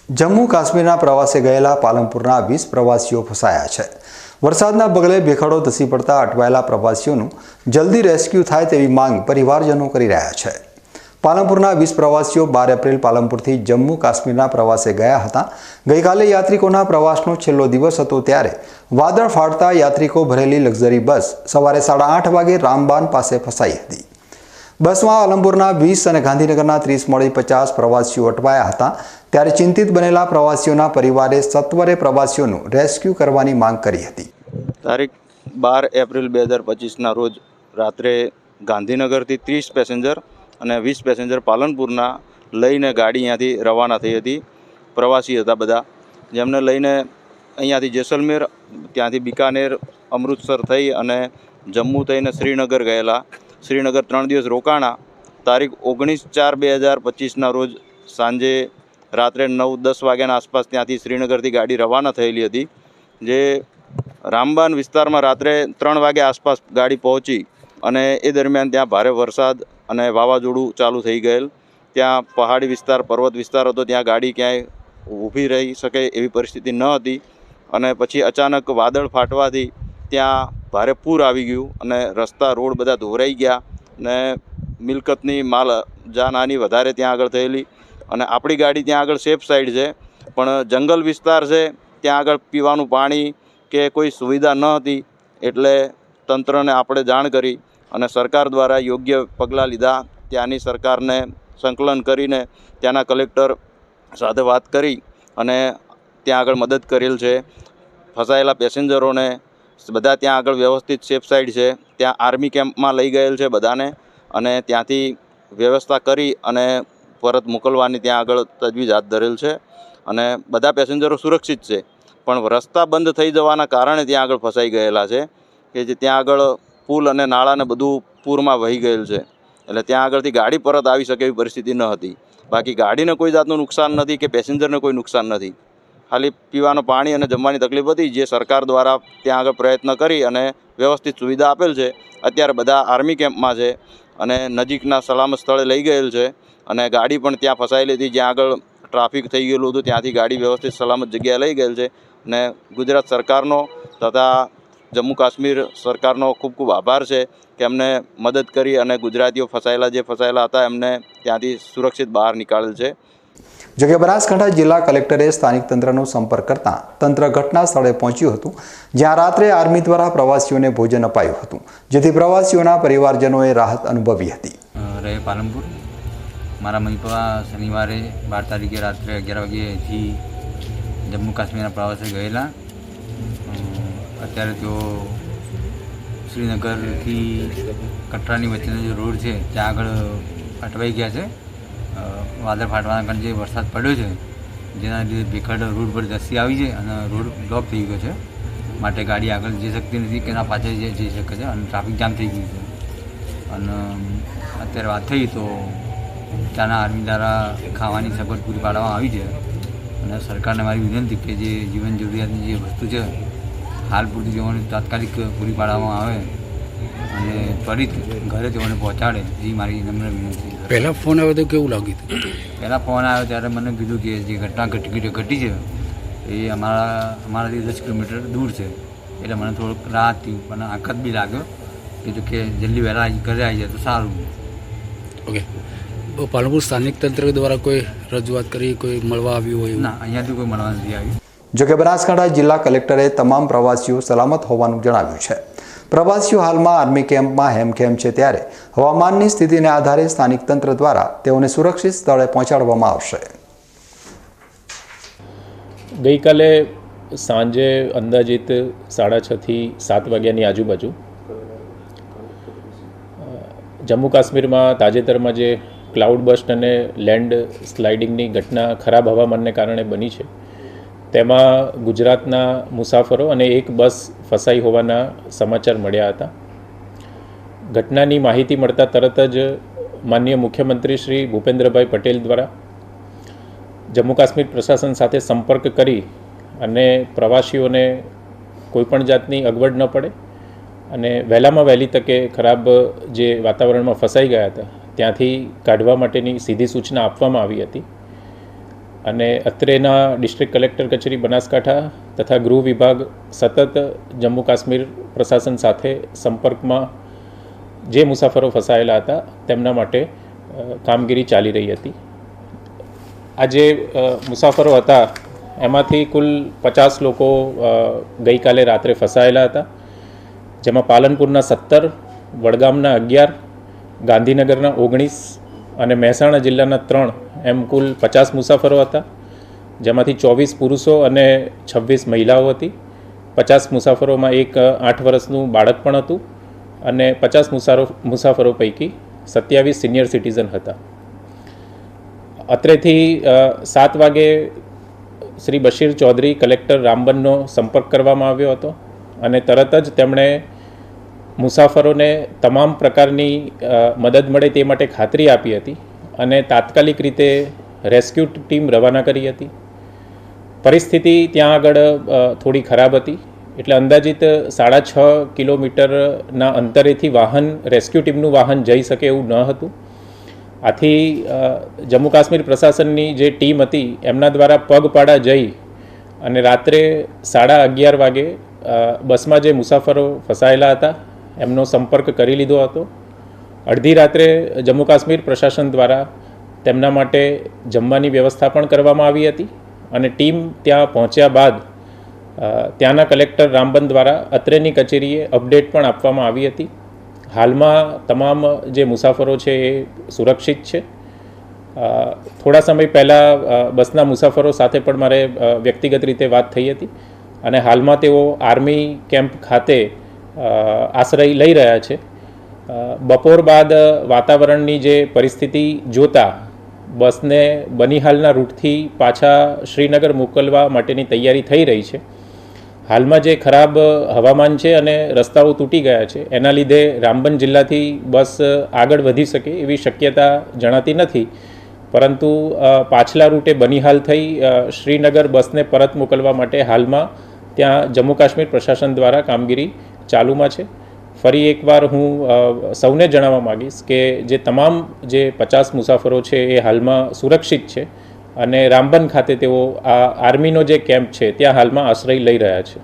જમ્મુ કાશ્મીરના પ્રવાસે ગયેલા પાલનપુરના 20 પ્રવાસીઓ ફસાયા છે। વરસાદના પગલે ભેખડો ધસી પડતા અટવાયેલા પ્રવાસીઓનું જલ્દી રેસ્ક્યુ થાય તેવી માંગ પરિવારજનો કરી રહ્યા છે। પાલનપુરના 20 પ્રવાસીઓ 12 એપ્રિલ પાલનપુરથી જમ્મુ કાશ્મીરના પ્રવાસે ગયા હતા। ગઈકાલે યાત્રિકોના પ્રવાસનો છેલ્લો દિવસ હતો ત્યારે વાદળ ફાટતા યાત્રિકો ભરેલી લક્ઝરી બસ સવારે 8:30 વાગે રામબાન પાસે ફસાઈ હતી। બસમાં પાલનપુરના 20 અને ગાંધીનગરના 30 મળી 50 પ્રવાસીઓ અટવાયા હતા। ત્યારે ચિંતિત બનેલા પ્રવાસીઓના પરિવારે સત્વરે પ્રવાસીઓનું રેસ્ક્યુ કરવાની માંગ કરી હતી। તારીખ 12 એપ્રિલ 2025ના રોજ રાત્રે ગાંધીનગરથી 30 પેસેન્જર અને 20 પેસેન્જર પાલનપુરના લઈને ગાડી અહીંયાથી રવાના થઈ હતી। પ્રવાસી હતા બધા, જેમને લઈને અહીંયાથી જેસલમેર, ત્યાંથી બિકાનેર, અમૃતસર થઈ અને જમ્મુ થઈને શ્રીનગર ગયેલા। શ્રીનગર 3 દિવસ રોકાણા। તારીખ 19/4/2025ના રોજ સાંજે રાત્રે 9-10 વાગ્યાના આસપાસ ત્યાંથી શ્રીનગરથી ગાડી રવાના થયેલી હતી, જે રામબાન વિસ્તારમાં રાત્રે 3 વાગ્યા આસપાસ ગાડી પહોંચી અને એ દરમિયાન ત્યાં ભારે વરસાદ અને વાવાઝોડું ચાલુ થઈ ગયેલ। ત્યાં પહાડી વિસ્તાર, પર્વત વિસ્તાર હતો, ત્યાં ગાડી ક્યાંય ઊભી રહી શકે એવી પરિસ્થિતિ ન હતી અને પછી અચાનક વાદળ ફાટવાથી ત્યાં ભારે પૂર આવી ગયું અને રસ્તા, રોડ બધા ધોરાઈ ગયા અને મિલકતની જાનહાની વધારે ત્યાં આગળ થયેલી। અને આપણી ગાડી ત્યાં આગળ સેફ સાઈડ છે, પણ જંગલ વિસ્તાર છે, ત્યાં આગળ પીવાનું પાણી કે કોઈ સુવિધા ન હતી, એટલે તંત્રને આપણે જાણ કરી અને સરકાર દ્વારા યોગ્ય પગલાં લીધા। ત્યાંની સરકારને સંકલન કરીને ત્યાંના કલેક્ટર સાથે વાત કરી અને ત્યાં આગળ મદદ કરેલ છે। ફસાયેલા પેસેન્જરોને બધા ત્યાં આગળ વ્યવસ્થિત સેફ સાઈડ છે, ત્યાં આર્મી કેમ્પમાં લઈ ગયેલ છે બધાને અને ત્યાંથી વ્યવસ્થા કરી અને પરત મોકલવાની ત્યાં આગળ તજવીજ હાથ ધરેલ છે અને બધા પેસેન્જરો સુરક્ષિત છે, પણ રસ્તા બંધ થઈ જવાના કારણે ત્યાં આગળ ફસાઈ ગયેલા છે કે જે ત્યાં આગળ પુલ અને નાળાને બધું પૂરમાં વહી ગયેલ છે, એટલે ત્યાં આગળથી ગાડી પરત આવી શકે એવી પરિસ્થિતિ ન હતી। બાકી ગાડીને કોઈ જાતનું નુકસાન નથી કે પેસેન્જરને કોઈ નુકસાન નથી, ખાલી પીવાનું પાણી અને જમવાની તકલીફ હતી, જે સરકાર દ્વારા ત્યાં આગળ પ્રયત્ન કરી અને વ્યવસ્થિત સુવિધા આપેલ છે। અત્યારે બધા આર્મી કેમ્પમાં છે અને નજીકના સલામત સ્થળે લઈ ગયેલ છે અને ગાડી પણ ત્યાં ફસાયેલી હતી, જ્યાં આગળ ટ્રાફિક થઈ ગયેલું હતું, ત્યાંથી ગાડી વ્યવસ્થિત સલામત જગ્યાએ લઈ ગયેલ છે અને ગુજરાત સરકારનો તથા જમ્મુ કાશ્મીર સરકારનો ખૂબ ખૂબ આભાર છે કે અમને મદદ કરી અને ગુજરાતીઓ ફસાયેલા હતા એમને ત્યાંથી સુરક્ષિત બહાર નીકાળેલ છે। જોકે બનાસકાંઠા જિલ્લા કલેક્ટરે સ્થાનિક તંત્રનો સંપર્ક કરતા તંત્ર ઘટના સ્થળે પહોંચ્યું હતું, જ્યાં રાત્રે આર્મી દ્વારા પ્રવાસીઓને ભોજન અપાયું હતું, જેથી પ્રવાસીઓના પરિવારજનોએ રાહત અનુભવી હતી। રહે પાલનપુર, મારા મમ્મી પપ્પા શનિવારે 12 તારીખે રાત્રે 11 વાગ્યેથી જમ્મુ કાશ્મીરના પ્રવાસે ગયેલા। અત્યારે તેઓ શ્રીનગરથી કટરાની વચ્ચેનો જે રોડ છે ત્યાં આગળ અટવાઈ ગયા છે। વાદળ ફાટવાના કારણે જે વરસાદ પડ્યો છે, જેના લીધે ભેખડ રોડ પર ધસી આવી છે અને રોડ બ્લોક થઈ ગયો છે, માટે ગાડી આગળ જઈ શકતી નથી કે ના પાછળ જઈ શકે છે અને ટ્રાફિક જામ થઈ ગયું છે। અને અત્યારે વાત થઈ તો ત્યાંના આર્મી દ્વારા ખાવાની સગવડ પૂરી પાડવામાં આવી છે અને સરકારને મારી વિનંતી કે જે જીવન જરૂરિયાતની જે વસ્તુ છે હાલ પૂરતી તેઓને તાત્કાલિક પૂરી પાડવામાં આવે અને ત્વરિત ઘરે તેઓને પહોંચાડે, એ મારી નમ્ર વિનંતી છે। પહેલાં ફોન આવ્યો તો કેવું લાગ્યું હતું? પહેલાં ફોન આવ્યો ત્યારે મને કીધું કે જે ઘટના ઘટી છે એ અમારાથી 10 કિલોમીટર દૂર છે, એટલે મને થોડુંક રાહત થયું, પણ આઘાત બી લાગ્યો કે જલ્દી વહેલા ઘરે આવી જાય તો સારું। ઓકે, પાલનપુર સ્થાનિક તંત્ર દ્વારા કોઈ રજૂઆત કરી, કોઈ મળવા આવ્યું હોય? ના, અહીંયાથી કોઈ મળવા નથી આવ્યું। જોકે બનાસકાંઠા જિલ્લા કલેક્ટરે તમામ પ્રવાસીઓ સલામત હોવાનું જણાવ્યું છે। પ્રવાસીઓ હાલમાં આર્મી કેમ્પમાં હેમખેમ છે, ત્યારે હવામાનની સ્થિતિને આધારે સ્થાનિક તંત્ર દ્વારા તેઓને સુરક્ષિત સ્થળે પહોંચાડવામાં આવશે। ગઈકાલે સાંજે અંદાજિત 6:30 થી 7 વાગ્યાની આજુબાજુ જમ્મુ કાશ્મીરમાં તાજેતરમાં જે ક્લાઉડ બસ્ટ અને લેન્ડ સ્લાઇડિંગની ઘટના ખરાબ હવામાનને કારણે બની છે, તેમાં ગુજરાતના મુસાફરો અને એક બસ ફસાઈ હોવાના સમાચાર મળ્યા હતા। ઘટનાની માહિતી મળતા તરત જ માનનીય મુખ્યમંત્રી શ્રી ભૂપેન્દ્રભાઈ પટેલ દ્વારા જમ્મુ કાશ્મીર પ્રશાસન સાથે સંપર્ક કરી અને પ્રવાસીઓને કોઈપણ જાતની અગવડ ન પડે અને વહેલામાં વહેલી તકે ખરાબ જે વાતાવરણમાં ફસાઈ ગયા હતા ત્યાંથી કાઢવા માટેની સીધી સૂચના આપવામાં આવી હતી। અને અત્રેના ડિસ્ટ્રિક્ટ કલેક્ટર કચેરી બનાસકાંઠા તથા ગૃહ વિભાગ સતત જમ્મુ કાશ્મીર પ્રશાસન સાથે સંપર્કમાં જે મુસાફરો ફસાયેલા હતા તેમના માટે કામગીરી ચાલી રહી હતી. આ જે મુસાફરો હતા એમાંથી કુલ 50 લોકો ગઈકાલે રાત્રે ફસાયેલા હતા, જેમાં પાલનપુરના 17, વડગામના 11, ગાંધીનગરના 19 અને મહેસાણા જિલ્લાના 3 એમ કુલ 50 મુસાફરો હતા, જેમાંથી 24 પુરુષો અને 26 મહિલાઓ હતી. 50 મુસાફરોમાં એક 8 વર્ષનું બાળક પણ હતું અને 50 મુસાફરો પૈકી 27 સિનિયર સિટીઝન હતા. અત્રેથી 7 વાગે શ્રી બશીર ચૌધરી કલેક્ટર રામબનનો સંપર્ક કરવામાં આવ્યો હતો અને તરત જ તેમણે મુસાફરોને તમામ પ્રકારની મદદ મળે તે માટે ખાતરી આપી હતી અને તાત્કાલિક રીતે રેસ્ક્યુ ટીમ રવાના કરી હતી. પરિસ્થિતિ ત્યાં આગળ થોડી ખરાબ હતી, એટલે અંદાજિત 6.5 કિલોમીટરના અંતરેથી રેસ્ક્યુ ટીમનું વાહન જઈ શકે એવું ન હતું. આથી જમ્મુ કાશ્મીર પ્રશાસનની જે ટીમ હતી એમના દ્વારા પગપાળા જઈ અને રાત્રે 11:30 વાગે બસમાં જે મુસાફરો ફસાયેલા હતા એમનો સંપર્ક કરી લીધો હતો. અડધી રાત્રે જમ્મુ કાશ્મીર પ્રશાસન દ્વારા તેમના માટે જમવાની વ્યવસ્થા પણ કરવામાં આવી હતી અને ટીમ ત્યાં પહોંચ્યા બાદ ત્યાંના કલેક્ટર રામબન દ્વારા અત્રેની કચેરીએ અપડેટ પણ આપવામાં આવી હતી. હાલમાં તમામ જે મુસાફરો છે એ સુરક્ષિત છે. થોડા સમય પહેલાં બસના મુસાફરો સાથે પણ મારે વ્યક્તિગત રીતે વાત થઈ હતી અને હાલમાં તેઓ આર્મી કેમ્પ ખાતે આશ્રય લઈ રહ્યા છે. બપોર બાદ વાતાવરણની જે પરિસ્થિતિ જોતા બસને બનિહાલના રૂટથી પાછા શ્રીનગર મોકલવા માટેની તૈયારી થઈ રહી છે. હાલમાં જે ખરાબ હવામાન છે અને રસ્તાઓ તૂટી ગયા છે એના લીધે રામબન જિલ્લાથી બસ આગળ વધી શકે એવી શક્યતા જણાતી નથી, પરંતુ પાછલા રૂટે બનિહાલ થઈ શ્રીનગર બસને પરત મોકલવા માટે હાલમાં ત્યાં જમ્મુ કાશ્મીર પ્રશાસન દ્વારા કામગીરી ચાલુમાં છે. ફરી એકવાર હું સૌને જણાવવા માગીશ કે જે તમામ જે 50 મુસાફરો છે એ હાલમાં સુરક્ષિત છે અને રામબન ખાતે તેઓ આ આર્મીનો જે કેમ્પ છે ત્યાં હાલમાં આશ્રય લઈ રહ્યા છે.